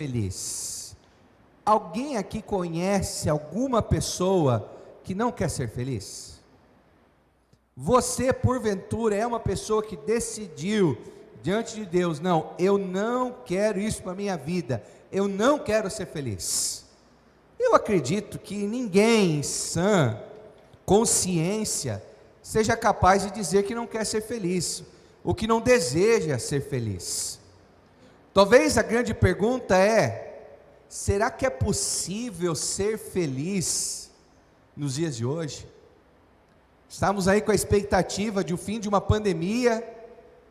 feliz. Alguém aqui conhece alguma pessoa que não quer ser feliz? Você, porventura, é uma pessoa que decidiu diante de Deus: não, eu não quero isso para a minha vida, eu não quero ser feliz. Eu acredito que ninguém em sã consciência seja capaz de dizer que não quer ser feliz, ou que não deseja ser feliz. Talvez a grande pergunta é: será que é possível ser feliz nos dias de hoje? Estamos aí com a expectativa de o fim de uma pandemia,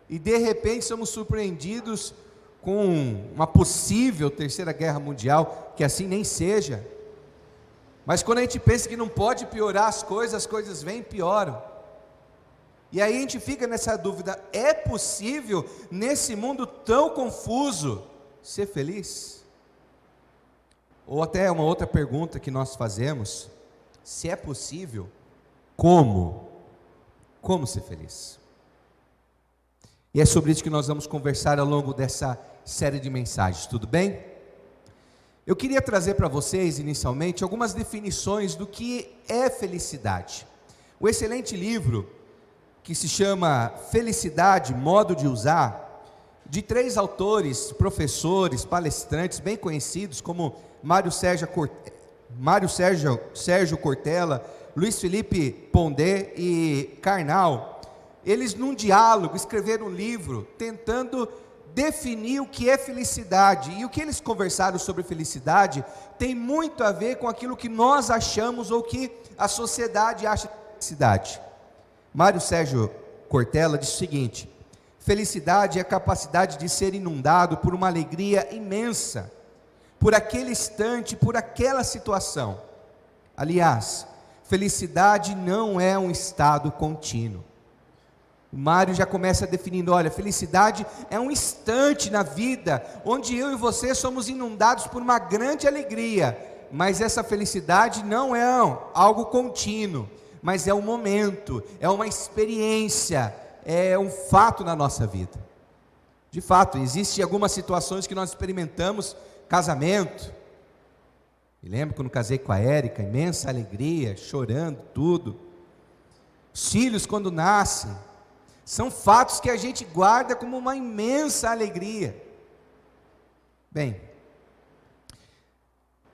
e de repente somos surpreendidos com uma possível terceira guerra mundial, que assim nem seja. Mas quando a gente pensa que não pode piorar as coisas vêm e pioram. E aí a gente fica nessa dúvida: é possível nesse mundo tão confuso ser feliz? Ou até uma outra pergunta que nós fazemos: se é possível, como ser feliz? E é sobre isso que nós vamos conversar ao longo dessa série de mensagens, tudo bem? Eu queria trazer para vocês inicialmente algumas definições do que é felicidade. O excelente livro que se chama Felicidade, Modo de Usar, de 3 autores, professores, palestrantes bem conhecidos, como Mário Sérgio Cortella, Luiz Felipe Pondé e Karnal. Eles, num diálogo, escreveram um livro tentando definir o que é felicidade, e o que eles conversaram sobre felicidade tem muito a ver com aquilo que nós achamos ou que a sociedade acha de felicidade. Mário Sérgio Cortella diz o seguinte: felicidade é a capacidade de ser inundado por uma alegria imensa, por aquele instante, por aquela situação. Aliás, felicidade não é um estado contínuo. O Mário já começa definindo: olha, felicidade é um instante na vida, onde eu e você somos inundados por uma grande alegria, mas essa felicidade não é algo contínuo, mas é um momento, é uma experiência, é um fato na nossa vida. De fato, existem algumas situações que nós experimentamos. Casamento, me lembro quando casei com a Érica, imensa alegria, chorando, tudo. Os filhos quando nascem, são fatos que a gente guarda como uma imensa alegria. Bem,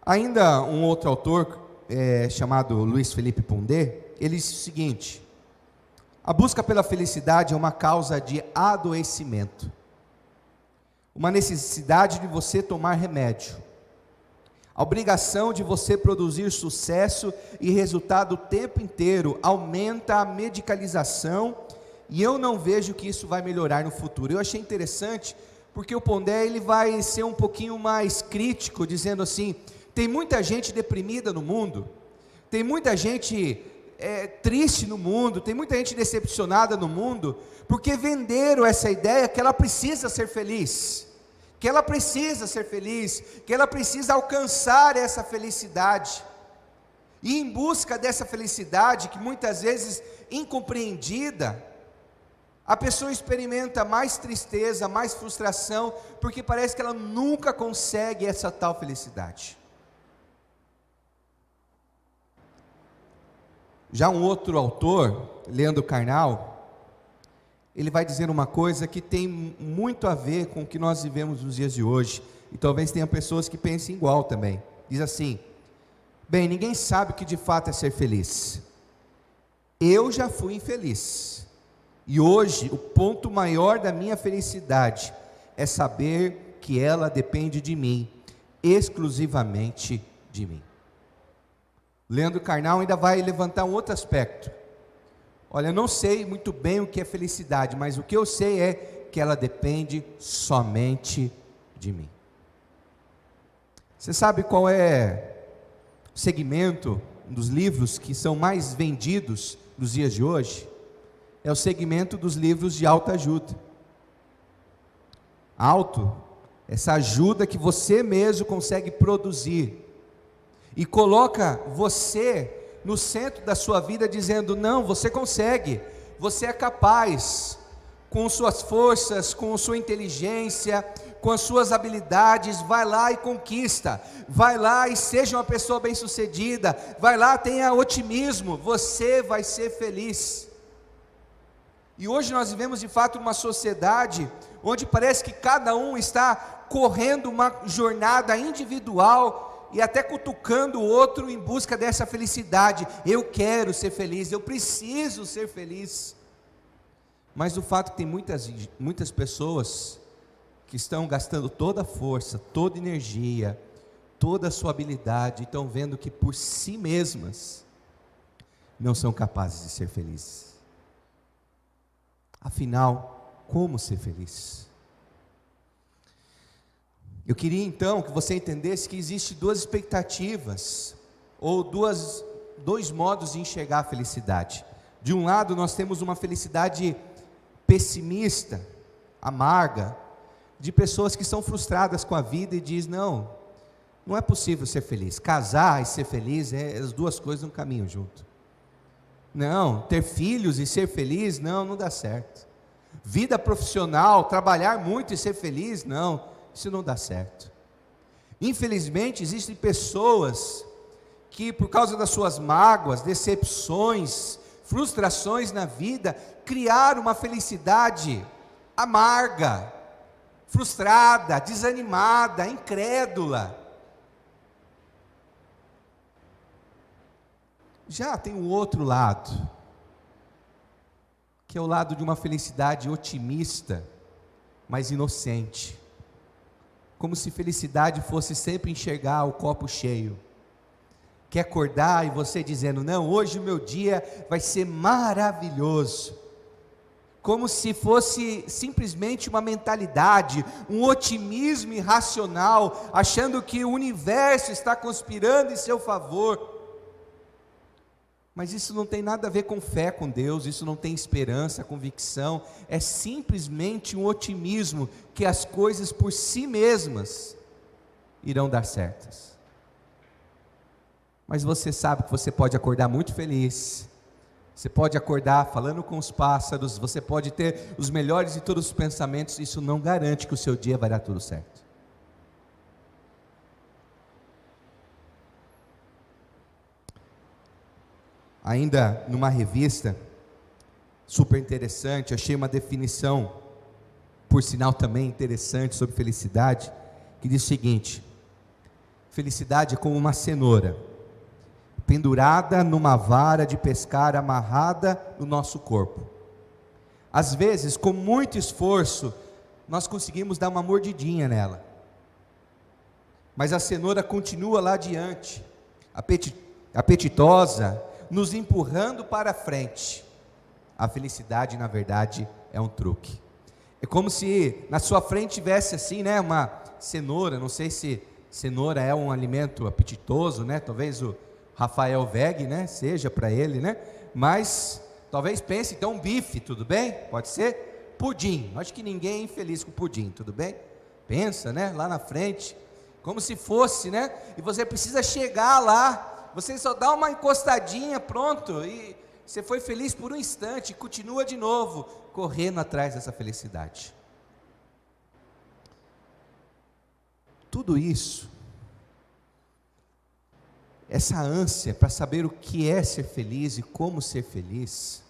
ainda um outro autor, chamado Luiz Felipe Pondé, ele diz o seguinte: a busca pela felicidade é uma causa de adoecimento, uma necessidade de você tomar remédio, a obrigação de você produzir sucesso e resultado o tempo inteiro aumenta a medicalização, e eu não vejo que isso vai melhorar no futuro. Eu achei interessante, porque o Pondé ele vai ser um pouquinho mais crítico, dizendo assim: tem muita gente deprimida no mundo, tem muita gente triste no mundo, tem muita gente decepcionada no mundo, porque venderam essa ideia que ela precisa ser feliz, que ela precisa alcançar essa felicidade, e em busca dessa felicidade, que muitas vezes incompreendida, a pessoa experimenta mais tristeza, mais frustração, porque parece que ela nunca consegue essa tal felicidade. Já um outro autor, Leandro Carnal, ele vai dizer uma coisa que tem muito a ver com o que nós vivemos nos dias de hoje, e talvez tenha pessoas que pensem igual também. Diz assim: bem, ninguém sabe o que de fato é ser feliz. Eu já fui infeliz, e hoje o ponto maior da minha felicidade é saber que ela depende de mim, exclusivamente de mim. Leandro Carnal ainda vai levantar um outro aspecto. Olha, eu não sei muito bem o que é felicidade, mas o que eu sei é que ela depende somente de mim. Você sabe qual é o segmento dos livros que são mais vendidos nos dias de hoje? É o segmento dos livros de autoajuda. Essa ajuda que você mesmo consegue produzir, e coloca você no centro da sua vida, dizendo: não, você consegue, você é capaz, com suas forças, com sua inteligência, com as suas habilidades, vai lá e conquista, vai lá e seja uma pessoa bem-sucedida, vai lá, tenha otimismo, você vai ser feliz. E hoje nós vivemos de fato numa sociedade onde parece que cada um está correndo uma jornada individual e até cutucando o outro em busca dessa felicidade. Eu quero ser feliz, eu preciso ser feliz. Mas o fato é que tem muitas pessoas que estão gastando toda a força, toda a energia, toda a sua habilidade, e estão vendo que por si mesmas não são capazes de ser felizes. Afinal, como ser feliz? Eu queria então que você entendesse que existem duas expectativas, ou dois modos de enxergar a felicidade. De um lado nós temos uma felicidade pessimista, amarga, de pessoas que são frustradas com a vida e diz, não é possível ser feliz, casar e ser feliz, as duas coisas não caminham junto. Não, ter filhos e ser feliz, não dá certo. Vida profissional, trabalhar muito e ser feliz, não, isso não dá certo. Infelizmente existem pessoas que por causa das suas mágoas, decepções, frustrações na vida, criaram uma felicidade amarga, frustrada, desanimada, incrédula. Já tem o outro lado, que é o lado de uma felicidade otimista, mas inocente, como se felicidade fosse sempre enxergar o copo cheio, que acordar e você dizendo, não, hoje o meu dia vai ser maravilhoso, como se fosse simplesmente uma mentalidade, um otimismo irracional, achando que o universo está conspirando em seu favor. Mas isso não tem nada a ver com fé com Deus, isso não tem esperança, convicção, é simplesmente um otimismo que as coisas por si mesmas irão dar certas. Mas você sabe que você pode acordar muito feliz, você pode acordar falando com os pássaros, você pode ter os melhores de todos os pensamentos, isso não garante que o seu dia vai dar tudo certo. Ainda numa revista super interessante, achei uma definição, por sinal também interessante, sobre felicidade, que diz o seguinte: felicidade é como uma cenoura, pendurada numa vara de pescar amarrada no nosso corpo. Às vezes, com muito esforço, nós conseguimos dar uma mordidinha nela, mas a cenoura continua lá adiante, apetitosa, nos empurrando para frente. A felicidade, na verdade, é um truque. É como se na sua frente tivesse assim, uma cenoura. Não sei se cenoura é um alimento apetitoso, talvez o Rafael Weg, seja para ele, mas talvez pense, então, um bife, tudo bem? Pode ser? Pudim, acho que ninguém é infeliz com pudim, tudo bem? Pensa, lá na frente, como se fosse, e você precisa chegar lá, você só dá uma encostadinha, pronto, e você foi feliz por um instante, e continua de novo, correndo atrás dessa felicidade. Tudo isso, essa ânsia para saber o que é ser feliz e como ser feliz,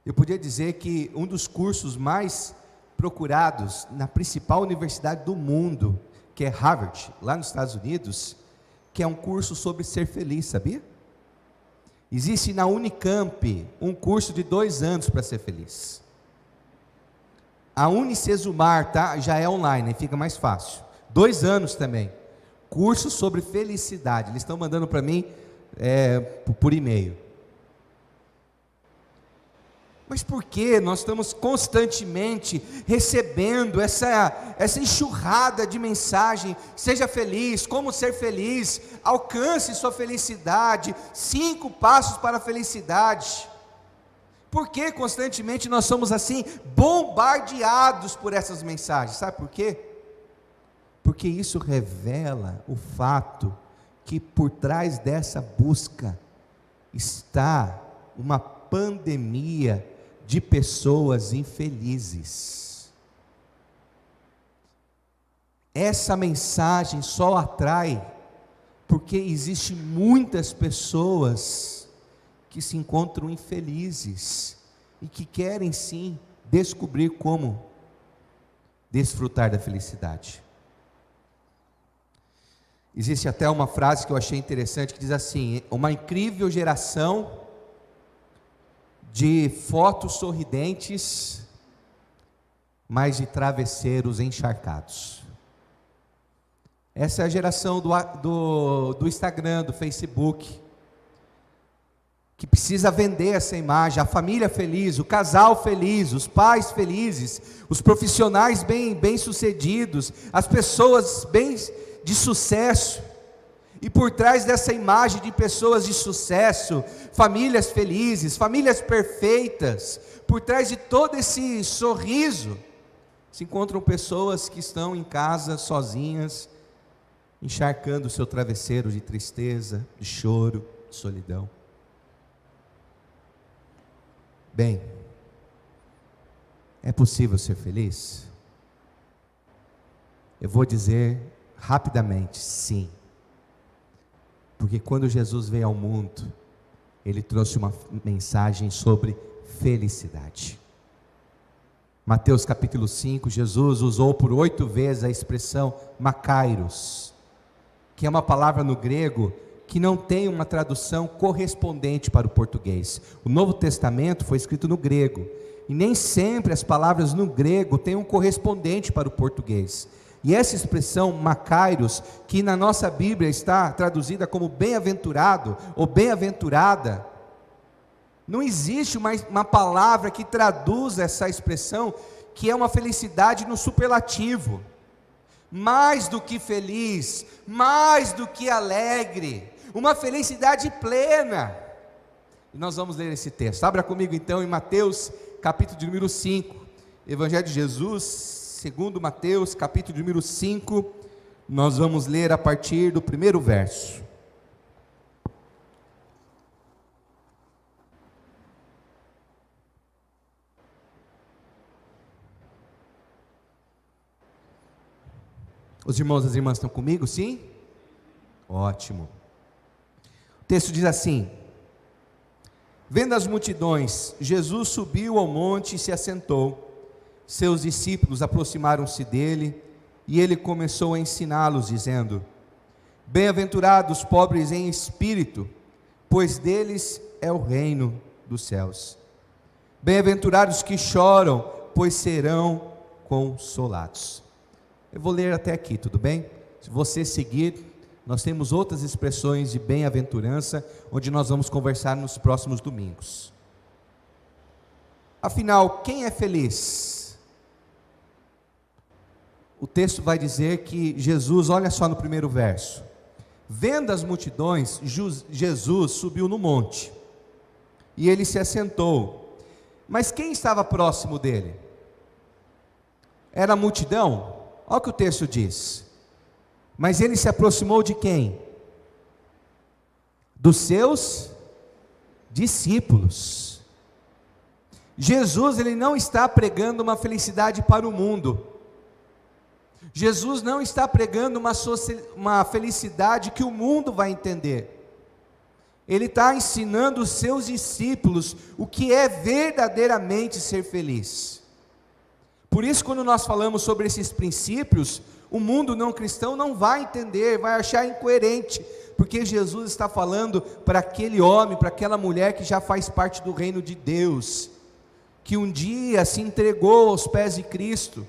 eu podia dizer que um dos cursos mais procurados na principal universidade do mundo, que é Harvard, lá nos Estados Unidos, que é um curso sobre ser feliz, sabia? Existe na Unicamp um curso de 2 anos para ser feliz. A Unicesumar, já é online, fica mais fácil. 2 anos também. Curso sobre felicidade. Eles estão mandando para mim por e-mail. Mas por que nós estamos constantemente recebendo essa enxurrada de mensagem? Seja feliz, como ser feliz, alcance sua felicidade, 5 passos para a felicidade. Por que constantemente nós somos assim, bombardeados por essas mensagens? Sabe por quê? Porque isso revela o fato que por trás dessa busca está uma pandemia de pessoas infelizes. Essa mensagem só atrai porque existe muitas pessoas que se encontram infelizes e que querem sim descobrir como desfrutar da felicidade. Existe até uma frase que eu achei interessante que diz assim: uma incrível geração de fotos sorridentes, mas de travesseiros encharcados. Essa é a geração do Instagram, do Facebook, que precisa vender essa imagem, a família feliz, o casal feliz, os pais felizes, os profissionais bem-sucedidos, as pessoas de sucesso. E por trás dessa imagem de pessoas de sucesso, famílias felizes, famílias perfeitas, por trás de todo esse sorriso, se encontram pessoas que estão em casa sozinhas, encharcando o seu travesseiro de tristeza, de choro, de solidão. Bem, é possível ser feliz? Eu vou dizer rapidamente, sim. Porque quando Jesus veio ao mundo, Ele trouxe uma mensagem sobre felicidade. Mateus capítulo 5, Jesus usou por 8 vezes a expressão makairos, que é uma palavra no grego que não tem uma tradução correspondente para o português. O Novo Testamento foi escrito no grego, e nem sempre as palavras no grego têm um correspondente para o português. E essa expressão makairos, que na nossa Bíblia está traduzida como bem-aventurado ou bem-aventurada, não existe uma palavra que traduza essa expressão, que é uma felicidade no superlativo, mais do que feliz, mais do que alegre, uma felicidade plena. E nós vamos ler esse texto. Abra comigo então em Mateus capítulo de número 5, Evangelho de Jesus, segundo Mateus capítulo de número 5, nós vamos ler a partir do primeiro verso. Os irmãos e as irmãs estão comigo, sim? Ótimo. O texto diz assim: vendo as multidões, Jesus subiu ao monte e se assentou. Seus discípulos aproximaram-se dele, e ele começou a ensiná-los, dizendo: bem-aventurados os pobres em espírito, pois deles é o reino dos céus. Bem-aventurados os que choram, pois serão consolados. Eu vou ler até aqui, tudo bem? Se você seguir, nós temos outras expressões de bem-aventurança, onde nós vamos conversar nos próximos domingos. Afinal, quem é feliz? O texto vai dizer que Jesus, olha só no primeiro verso: vendo as multidões, Jesus subiu no monte, e ele se assentou. Mas quem estava próximo dele? Era a multidão? Olha o que o texto diz. Mas ele se aproximou de quem? Dos seus discípulos. Jesus, ele não está pregando uma felicidade para o mundo. Jesus não está pregando uma felicidade que o mundo vai entender. Ele está ensinando os seus discípulos o que é verdadeiramente ser feliz. Por isso, quando nós falamos sobre esses princípios, o mundo não cristão não vai entender, vai achar incoerente, porque Jesus está falando para aquele homem, para aquela mulher que já faz parte do reino de Deus, que um dia se entregou aos pés de Cristo,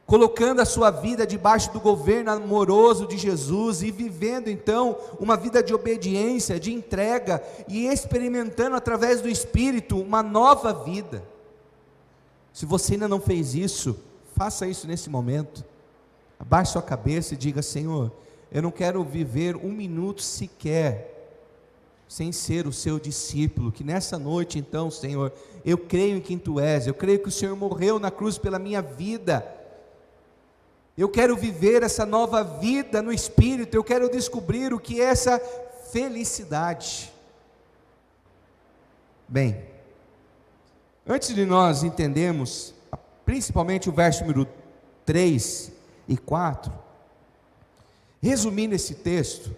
colocando a sua vida debaixo do governo amoroso de Jesus, e vivendo então uma vida de obediência, de entrega, e experimentando através do Espírito uma nova vida. Se você ainda não fez isso, faça isso nesse momento. Abaixe sua cabeça e diga: Senhor, eu não quero viver um minuto sequer sem ser o seu discípulo. Que nessa noite então, Senhor, eu creio em quem Tu és, eu creio que o Senhor morreu na cruz pela minha vida. Eu quero viver essa nova vida no Espírito, eu quero descobrir o que é essa felicidade. Bem, antes de nós entendermos, principalmente o verso número 3, e 4. Resumindo esse texto,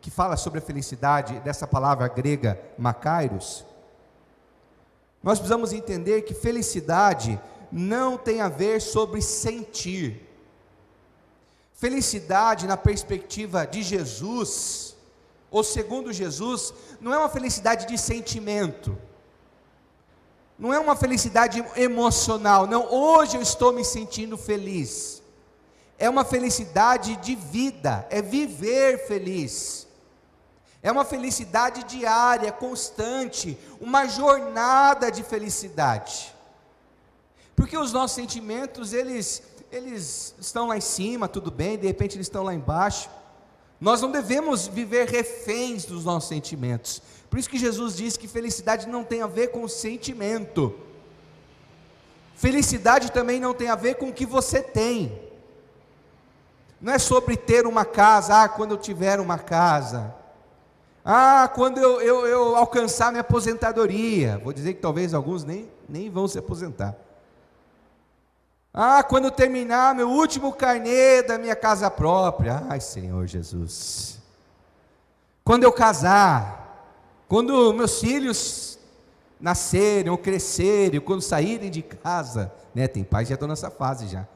que fala sobre a felicidade, dessa palavra grega makairos, nós precisamos entender que felicidade não tem a ver sobre sentir. Felicidade, na perspectiva de Jesus, ou segundo Jesus, não é uma felicidade de sentimento, não é uma felicidade emocional, não, hoje eu estou me sentindo feliz, é uma felicidade de vida, é viver feliz, é uma felicidade diária, constante, uma jornada de felicidade, porque os nossos sentimentos, eles estão lá em cima, tudo bem, de repente eles estão lá embaixo. Nós não devemos viver reféns dos nossos sentimentos. Por isso que Jesus diz que felicidade não tem a ver com sentimento. Felicidade também não tem a ver com o que você tem. Não é sobre ter uma casa, quando eu tiver uma casa. Quando eu alcançar minha aposentadoria. Vou dizer que talvez alguns nem vão se aposentar. Quando eu terminar meu último carnê da minha casa própria. Ai, Senhor Jesus. Quando eu casar, quando meus filhos nascerem ou crescerem, quando saírem de casa, né? Tem pais que já estão nessa fase já.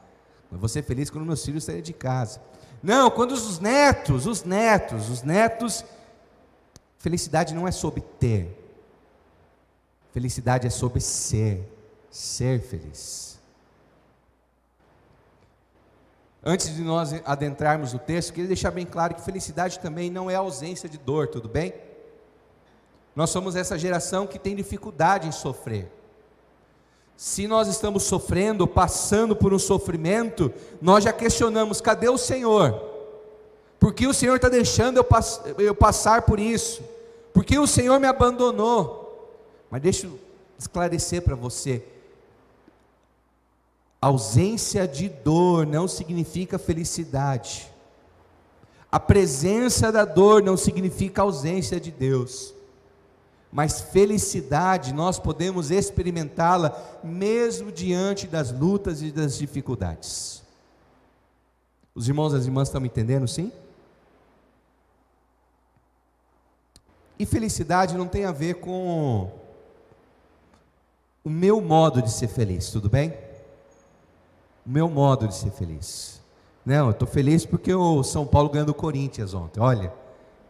Eu vou ser feliz quando meus filhos saírem de casa. Não, quando os netos, felicidade não é sobre ter. Felicidade é sobre ser feliz. Antes de nós adentrarmos no texto, queria deixar bem claro que felicidade também não é ausência de dor, tudo bem? Nós somos essa geração que tem dificuldade em sofrer. Se nós estamos sofrendo, passando por um sofrimento, nós já questionamos, cadê o Senhor? Por que o Senhor está deixando eu passar por isso? Por que o Senhor me abandonou? Mas deixa eu esclarecer para você, ausência de dor não significa felicidade, a presença da dor não significa ausência de Deus, mas felicidade nós podemos experimentá-la mesmo diante das lutas e das dificuldades. Os irmãos e as irmãs estão me entendendo, sim? E felicidade não tem a ver com o meu modo de ser feliz, tudo bem? O meu modo de ser feliz. Não, eu estou feliz porque o São Paulo ganhou do Corinthians ontem. Olha,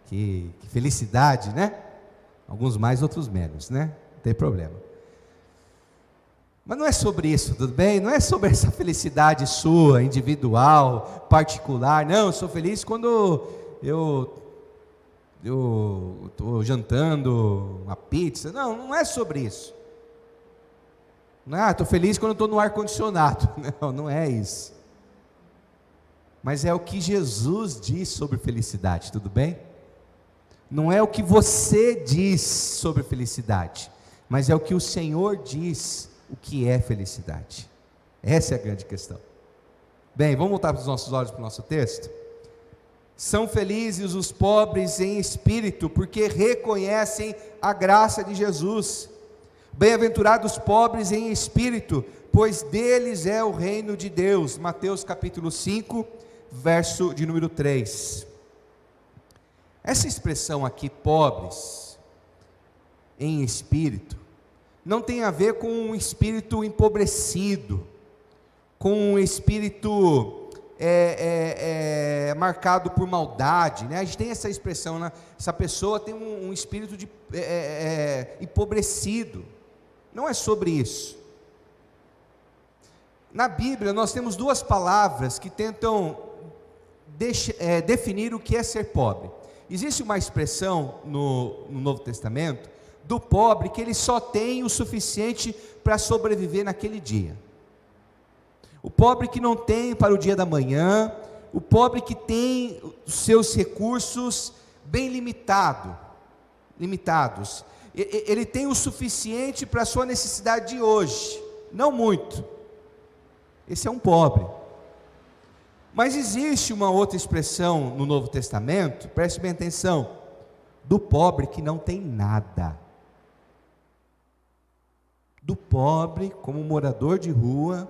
que felicidade, né? Alguns mais, outros menos, né? Não tem problema. Mas não é sobre isso, tudo bem? Não é sobre essa felicidade sua, individual, particular. Não, eu sou feliz quando eu estou jantando uma pizza. Não é sobre isso. Estou feliz quando estou no ar-condicionado. Não é isso. Mas é o que Jesus diz sobre felicidade, tudo bem? Não é o que você diz sobre felicidade, mas é o que o Senhor diz o que é felicidade. Essa é a grande questão. Bem, vamos voltar para os nossos olhos para o nosso texto? São felizes os pobres em espírito, porque reconhecem a graça de Jesus. Bem-aventurados os pobres em espírito, pois deles é o reino de Deus. Mateus capítulo 5, verso de número 3. Essa expressão aqui, pobres em espírito, não tem a ver com um espírito empobrecido, com um espírito marcado por maldade, né? A gente tem essa expressão, né? Essa pessoa tem um espírito empobrecido. Não é sobre isso. Na Bíblia nós temos duas palavras que tentam definir o que é ser pobre. Existe uma expressão no Novo Testamento do pobre que ele só tem o suficiente para sobreviver naquele dia. O pobre que não tem para o dia da manhã, o pobre que tem os seus recursos bem limitados. Ele tem o suficiente para a sua necessidade de hoje, não muito. Esse é um pobre. Mas existe uma outra expressão no Novo Testamento, preste bem atenção, do pobre que não tem nada. Do pobre como morador de rua,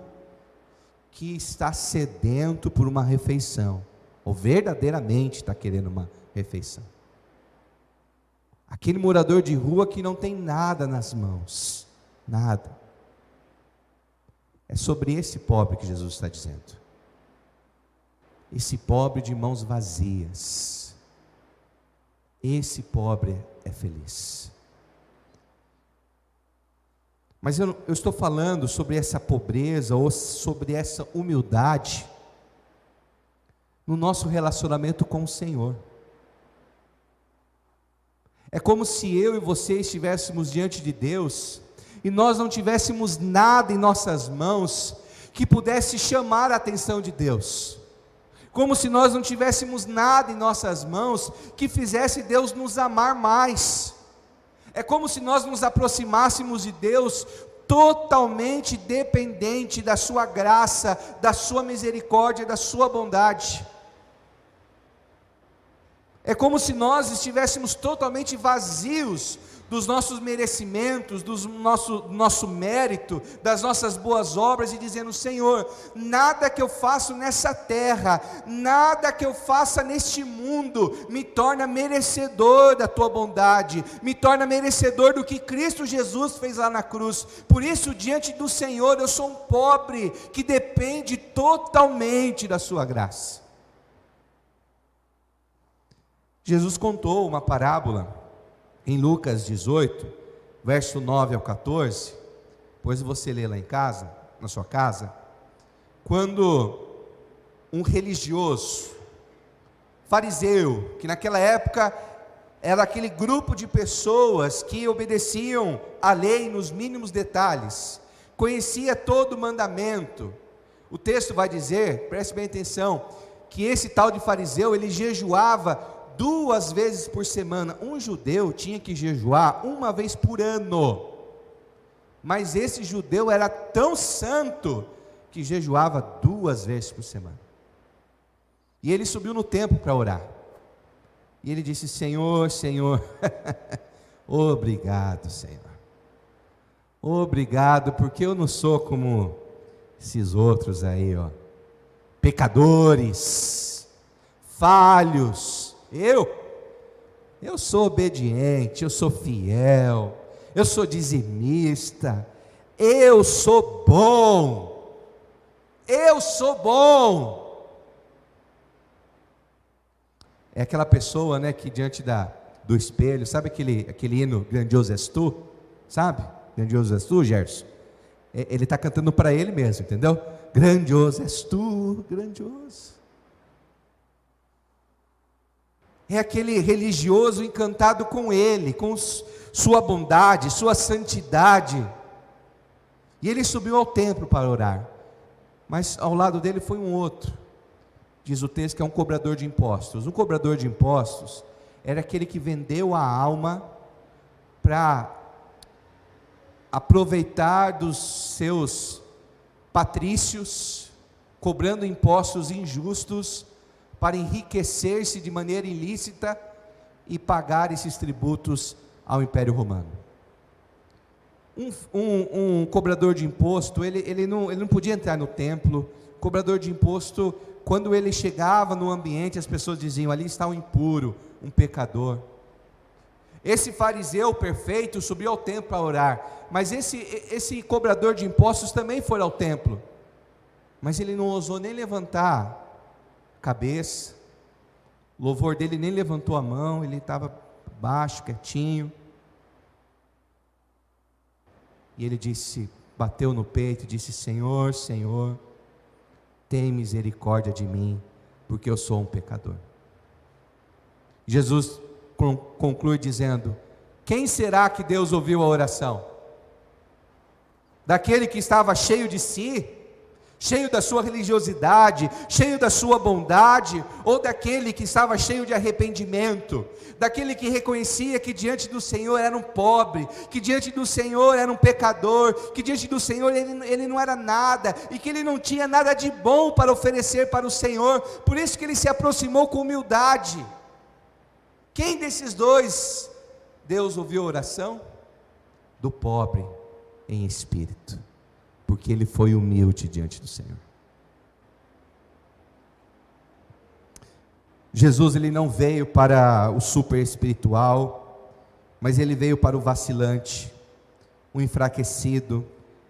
que está sedento por uma refeição, ou verdadeiramente está querendo uma refeição. Aquele morador de rua que não tem nada nas mãos, nada. É sobre esse pobre que Jesus está dizendo. Esse pobre de mãos vazias, esse pobre é feliz. Mas eu estou falando sobre essa pobreza ou sobre essa humildade no nosso relacionamento com o Senhor. É como se eu e você estivéssemos diante de Deus e nós não tivéssemos nada em nossas mãos que pudesse chamar a atenção de Deus. Como se nós não tivéssemos nada em nossas mãos que fizesse Deus nos amar mais. É como se nós nos aproximássemos de Deus totalmente dependente da sua graça, da sua misericórdia, da sua bondade. É como se nós estivéssemos totalmente vazios dos nossos merecimentos, do nosso mérito, das nossas boas obras, e dizendo: Senhor, nada que eu faço nessa terra, nada que eu faça neste mundo, me torna merecedor da tua bondade, me torna merecedor do que Cristo Jesus fez lá na cruz. Por isso, diante do Senhor, eu sou um pobre, que depende totalmente da sua graça. Jesus contou uma parábola em Lucas 18, verso 9 ao 14, depois você lê lá em casa, na sua casa, quando um religioso, fariseu, que naquela época era aquele grupo de pessoas que obedeciam à lei nos mínimos detalhes, conhecia todo o mandamento. O texto vai dizer, preste bem atenção, que esse tal de fariseu, ele jejuava 2 vezes por semana. Um judeu tinha que jejuar 1 vez por ano, mas esse judeu era tão santo que jejuava 2 vezes por semana. E ele subiu no templo para orar, e ele disse: Senhor, Senhor, obrigado, Senhor, obrigado, porque eu não sou como esses outros aí, ó, pecadores, falhos. Eu sou obediente, eu sou fiel, eu sou dizimista, eu sou bom, É aquela pessoa, né, que diante do espelho, sabe aquele hino, grandioso és tu, sabe? Grandioso és tu, Gerson? Ele está cantando para ele mesmo, entendeu? Grandioso és tu, grandioso. É aquele religioso encantado com ele, com sua bondade, sua santidade. E ele subiu ao templo para orar, mas ao lado dele foi um outro. Diz o texto que é um cobrador de impostos. Um cobrador de impostos era aquele que vendeu a alma para aproveitar dos seus patrícios, cobrando impostos injustos, para enriquecer-se de maneira ilícita e pagar esses tributos ao Império Romano. Um cobrador de imposto, ele não podia entrar no templo. Cobrador de imposto, quando ele chegava no ambiente, as pessoas diziam: ali está um impuro, um pecador. Esse fariseu perfeito subiu ao templo para orar, mas esse cobrador de impostos também foi ao templo, mas ele não ousou nem levantar cabeça, o louvor dele nem levantou a mão, ele estava baixo, quietinho, e ele disse, bateu no peito e disse: Senhor, Senhor, tem misericórdia de mim, porque eu sou um pecador. Jesus conclui dizendo: quem será que Deus ouviu a oração? Daquele que estava cheio de si, cheio da sua religiosidade, cheio da sua bondade, ou daquele que estava cheio de arrependimento, daquele que reconhecia que diante do Senhor era um pobre, que diante do Senhor era um pecador, que diante do Senhor ele não era nada, e que ele não tinha nada de bom para oferecer para o Senhor, por isso que ele se aproximou com humildade. Quem desses dois Deus ouviu a oração? Do pobre em espírito, porque ele foi humilde diante do Senhor. Jesus, ele não veio para o super espiritual, mas ele veio para o vacilante, o enfraquecido,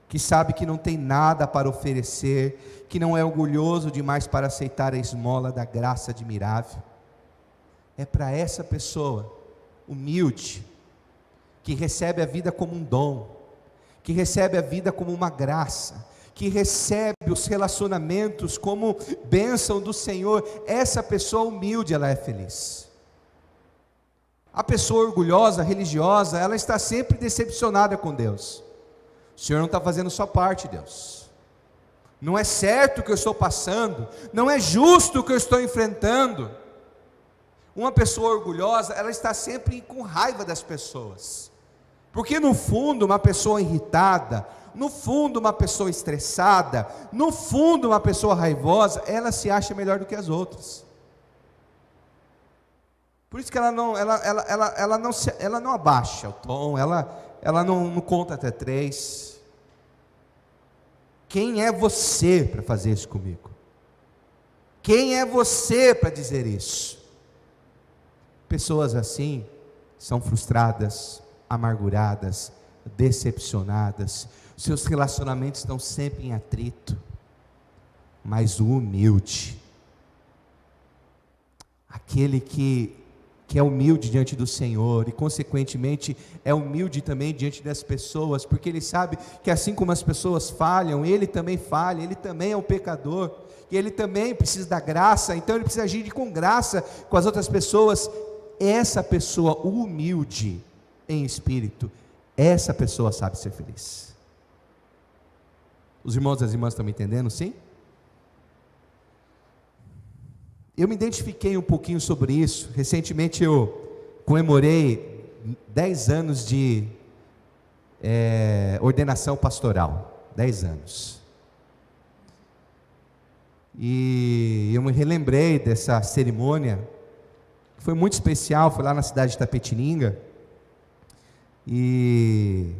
que sabe que não tem nada para oferecer, que não é orgulhoso demais para aceitar a esmola da graça admirável. É para essa pessoa humilde, que recebe a vida como um dom, que recebe a vida como uma graça, que recebe os relacionamentos como bênção do Senhor. Essa pessoa humilde, ela é feliz. A pessoa orgulhosa, religiosa, ela está sempre decepcionada com Deus. O Senhor não está fazendo sua parte, Deus. Não é certo o que eu estou passando, não é justo o que eu estou enfrentando. Uma pessoa orgulhosa, ela está sempre com raiva das pessoas, porque no fundo uma pessoa irritada, no fundo uma pessoa estressada, no fundo uma pessoa raivosa, ela se acha melhor do que as outras. Por isso que ela não abaixa o tom, ela não conta até 3. Quem é você para fazer isso comigo? Quem é você para dizer isso? Pessoas assim são frustradas, amarguradas, decepcionadas, seus relacionamentos estão sempre em atrito. Mas o humilde, aquele que é humilde diante do Senhor, e consequentemente é humilde também diante das pessoas, porque ele sabe que assim como as pessoas falham, ele também falha, ele também é um pecador, e ele também precisa da graça, então ele precisa agir com graça com as outras pessoas. Essa pessoa humilde em espírito, essa pessoa sabe ser feliz. Os irmãos e as irmãs estão me entendendo, sim? Eu me identifiquei um pouquinho sobre isso. Recentemente eu comemorei 10 anos de ordenação pastoral. 10 anos. E eu me relembrei dessa cerimônia, que foi muito especial. Foi lá na cidade de Itapetininga, e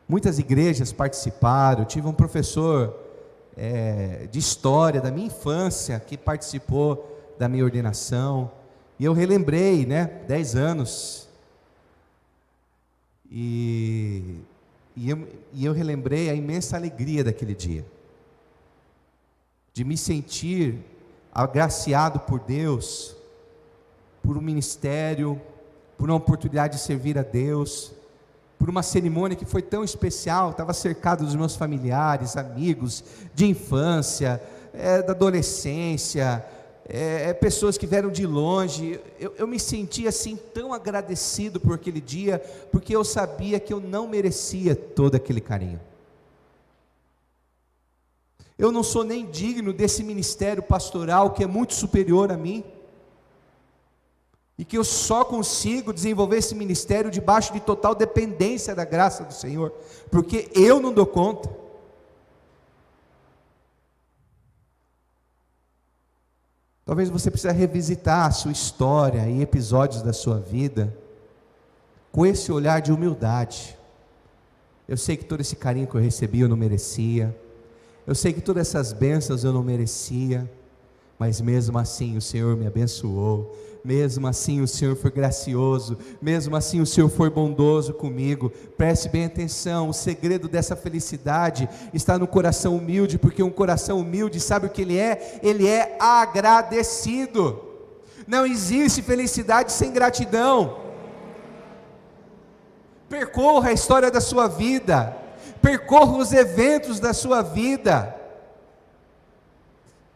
muitas igrejas participaram. Eu tive um professor de história da minha infância que participou da minha ordenação, e eu relembrei, 10 anos, e eu relembrei a imensa alegria daquele dia, de me sentir agraciado por Deus, por um ministério, por uma oportunidade de servir a Deus, por uma cerimônia que foi tão especial. Estava cercado dos meus familiares, amigos de infância, da adolescência, pessoas que vieram de longe. Eu me senti assim tão agradecido por aquele dia, porque eu sabia que eu não merecia todo aquele carinho. Eu não sou nem digno desse ministério pastoral que é muito superior a mim, e que eu só consigo desenvolver esse ministério debaixo de total dependência da graça do Senhor, porque eu não dou conta. Talvez você precise revisitar a sua história e episódios da sua vida com esse olhar de humildade. Eu sei que todo esse carinho que eu recebi eu não merecia, eu sei que todas essas bênçãos eu não merecia, mas mesmo assim o Senhor me abençoou, mesmo assim o Senhor foi gracioso, mesmo assim o Senhor foi bondoso comigo. Preste bem atenção, o segredo dessa felicidade está no coração humilde, porque um coração humilde, sabe o que ele é? Ele é agradecido. Não existe felicidade sem gratidão. Percorra a história da sua vida, percorra os eventos da sua vida,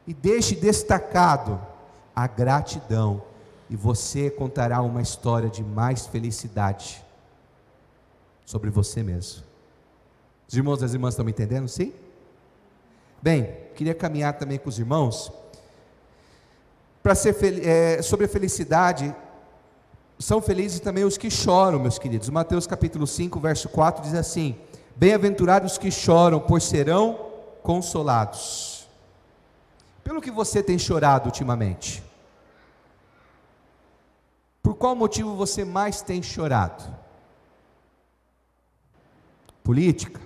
e deixe destacado a gratidão, e você contará uma história de mais felicidade sobre você mesmo. Os irmãos e as irmãs estão me entendendo, sim? Bem, queria caminhar também com os irmãos para ser sobre a felicidade. São felizes também os que choram, meus queridos. Mateus capítulo 5, verso 4 diz assim: bem-aventurados os que choram, pois serão consolados. Pelo que você tem chorado ultimamente? Por qual motivo você mais tem chorado? Política?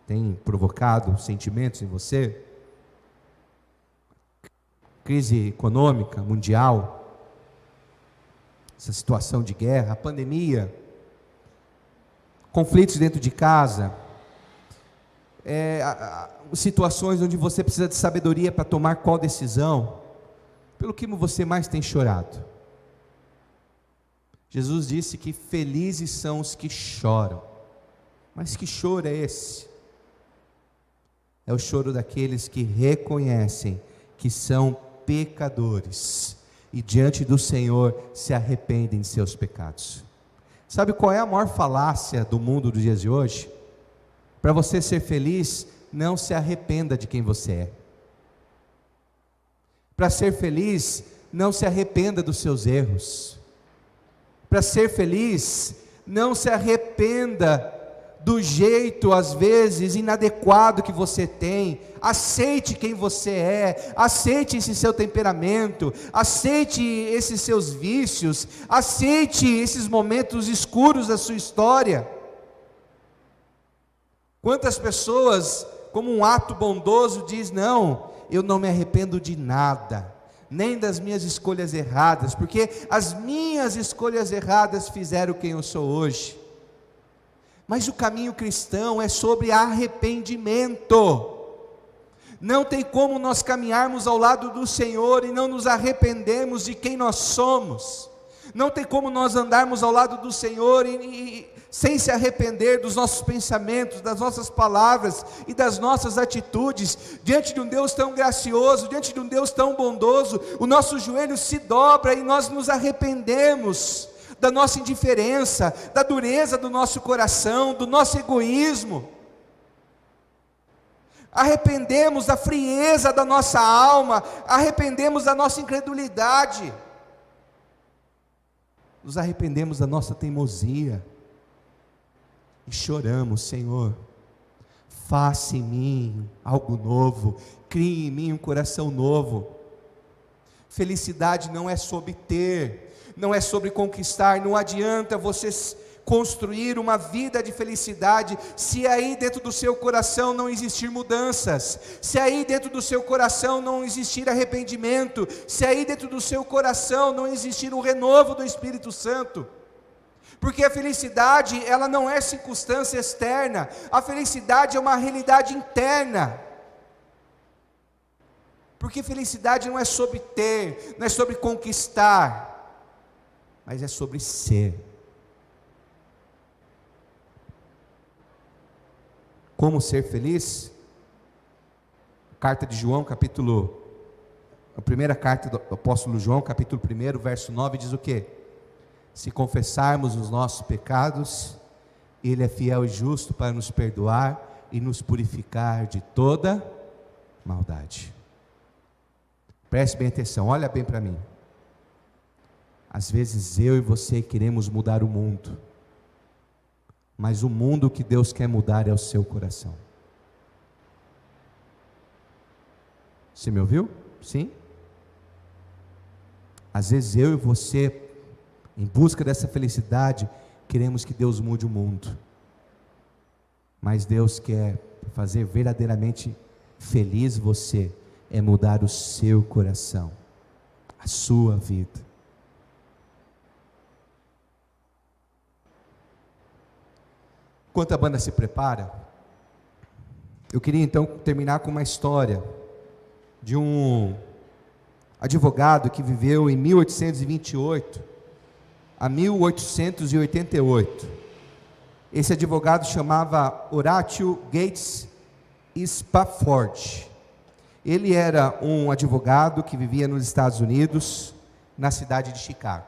Tem provocado sentimentos em você? crise econômica mundial, essa situação de guerra, a pandemia, conflitos dentro de casa, situações onde você precisa de sabedoria para tomar qual decisão, pelo que você mais tem chorado? Jesus disse que felizes são os que choram, mas que choro é esse? É o choro daqueles que reconhecem que são pecadores e diante do Senhor se arrependem de seus pecados. Sabe qual é a maior falácia do mundo dos dias de hoje? Para você ser feliz, não se arrependa de quem você é. Para ser feliz, não se arrependa dos seus erros. Para ser feliz, não se arrependa do jeito, às vezes, inadequado que você tem. Aceite quem você é, aceite esse seu temperamento, aceite esses seus vícios, aceite esses momentos escuros da sua história. Quantas pessoas, como um ato bondoso, diz: não, eu não me arrependo de nada, nem das minhas escolhas erradas, porque as minhas escolhas erradas fizeram quem eu sou hoje. Mas o caminho cristão é sobre arrependimento. Não tem como nós caminharmos ao lado do Senhor e não nos arrependermos de quem nós somos. Não tem como nós andarmos ao lado do Senhor sem se arrepender dos nossos pensamentos, das nossas palavras e das nossas atitudes. Diante de um Deus tão gracioso, diante de um Deus tão bondoso, o nosso joelho se dobra e nós nos arrependemos da nossa indiferença, da dureza do nosso coração, do nosso egoísmo. Arrependemos da frieza da nossa alma, arrependemos da nossa incredulidade, nos arrependemos da nossa teimosia, e choramos: Senhor, faça em mim algo novo, crie em mim um coração novo. Felicidade não é sobre ter, não é sobre conquistar. Não adianta você construir uma vida de felicidade se aí dentro do seu coração não existir mudanças, se aí dentro do seu coração não existir arrependimento, se aí dentro do seu coração não existir o renovo do Espírito Santo. Porque a felicidade, ela não é circunstância externa, a felicidade é uma realidade interna. Porque felicidade não é sobre ter, não é sobre conquistar, mas é sobre ser. Como ser feliz? Carta de João, a primeira carta do apóstolo João, capítulo 1, verso 9, diz o quê? Se confessarmos os nossos pecados, Ele é fiel e justo para nos perdoar e nos purificar de toda maldade. Preste bem atenção, olha bem para mim. Às vezes eu e você queremos mudar o mundo, mas o mundo que Deus quer mudar é o seu coração. Você me ouviu? Sim? Às vezes eu e você, em busca dessa felicidade, queremos que Deus mude o mundo, mas Deus quer fazer verdadeiramente feliz você, é mudar o seu coração, a sua vida. Enquanto a banda se prepara, eu queria então terminar com uma história de um advogado que viveu em 1828 a 1888. Esse advogado chamava Horatio Gates Spafford. Ele era um advogado que vivia nos Estados Unidos, na cidade de Chicago.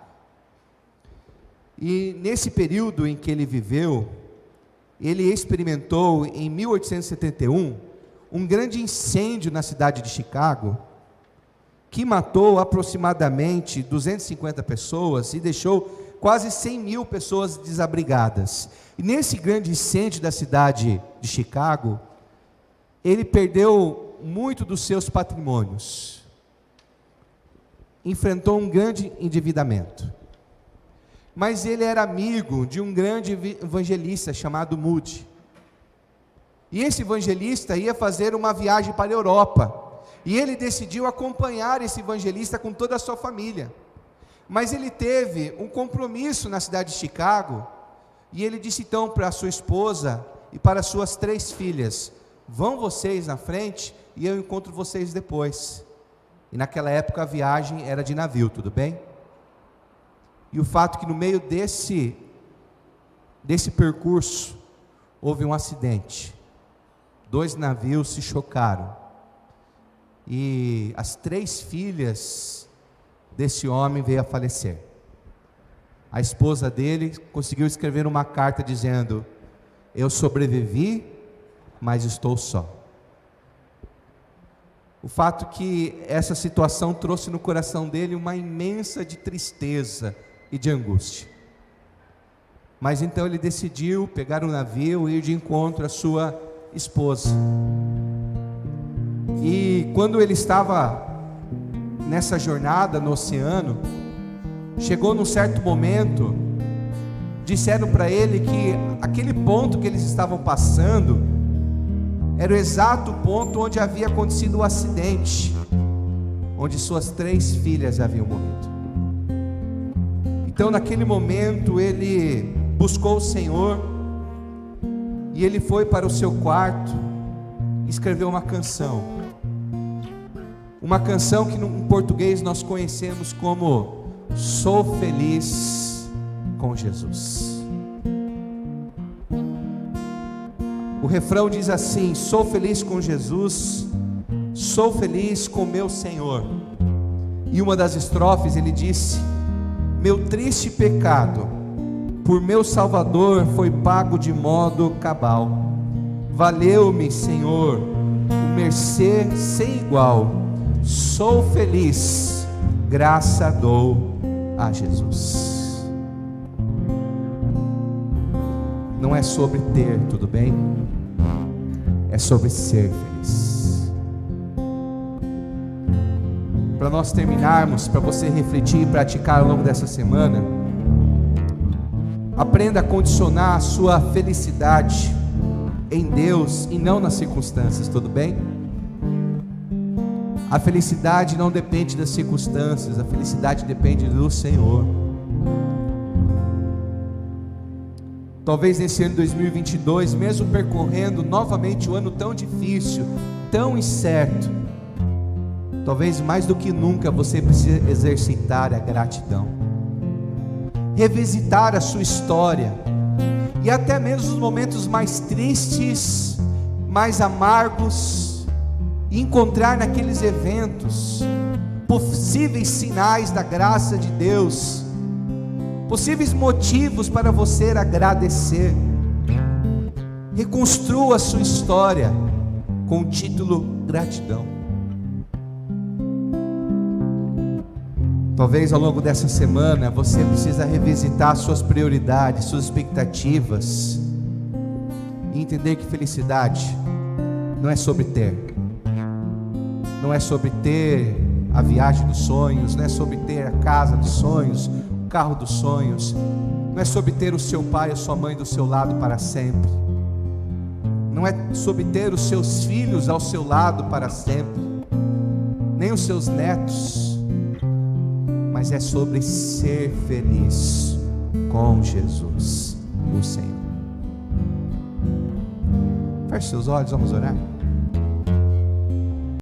E nesse período em que ele viveu, ele experimentou em 1871 um grande incêndio na cidade de Chicago, que matou aproximadamente 250 pessoas e deixou quase 100 mil pessoas desabrigadas. E nesse grande incêndio da cidade de Chicago, ele perdeu muito dos seus patrimônios, enfrentou um grande endividamento. Mas ele era amigo de um grande evangelista chamado Moody. E esse evangelista ia fazer uma viagem para a Europa. E ele decidiu acompanhar esse evangelista com toda a sua família. Mas ele teve um compromisso na cidade de Chicago, e ele disse então para a sua esposa e para suas 3 filhas: vão vocês na frente e eu encontro vocês depois. E naquela época a viagem era de navio, tudo bem? E o fato que no meio desse percurso houve um acidente. 2 navios se chocaram. E as 3 filhas desse homem veio a falecer. A esposa dele conseguiu escrever uma carta dizendo: eu sobrevivi, mas estou só. O fato que essa situação trouxe no coração dele uma imensa de tristeza e de angústia. Mas então ele decidiu pegar um navio e ir de encontro à sua esposa. E quando ele estava nessa jornada no oceano, chegou num certo momento, disseram para ele que aquele ponto que eles estavam passando era o exato ponto onde havia acontecido o acidente, onde suas 3 filhas haviam morrido. Então naquele momento ele buscou o Senhor, e ele foi para o seu quarto e escreveu uma canção que em português nós conhecemos como Sou Feliz com Jesus. O refrão diz assim: sou feliz com Jesus, sou feliz com meu Senhor. E uma das estrofes ele disse: meu triste pecado por meu Salvador foi pago de modo cabal. Valeu-me, Senhor, o mercê sem igual. Sou feliz, graça dou a Jesus. Não é sobre ter, tudo bem? É sobre ser feliz. Para nós terminarmos, para você refletir e praticar ao longo dessa semana, aprenda a condicionar a sua felicidade em Deus e não nas circunstâncias, tudo bem? A felicidade não depende das circunstâncias, a felicidade depende do Senhor. Talvez nesse ano de 2022, mesmo percorrendo novamente um ano tão difícil, tão incerto, talvez mais do que nunca você precise exercitar a gratidão, revisitar a sua história, e até mesmo os momentos mais tristes, mais amargos, encontrar naqueles eventos possíveis sinais da graça de Deus, possíveis motivos para você agradecer. Reconstrua a sua história com o título gratidão. Talvez ao longo dessa semana você precisa revisitar suas prioridades, suas expectativas, e entender que felicidade não é sobre ter, não é sobre ter a viagem dos sonhos, não é sobre ter a casa dos sonhos, o carro dos sonhos, não é sobre ter o seu pai e a sua mãe do seu lado para sempre, não é sobre ter os seus filhos ao seu lado para sempre, nem os seus netos, mas é sobre ser feliz com Jesus, o Senhor. Feche seus olhos, vamos orar.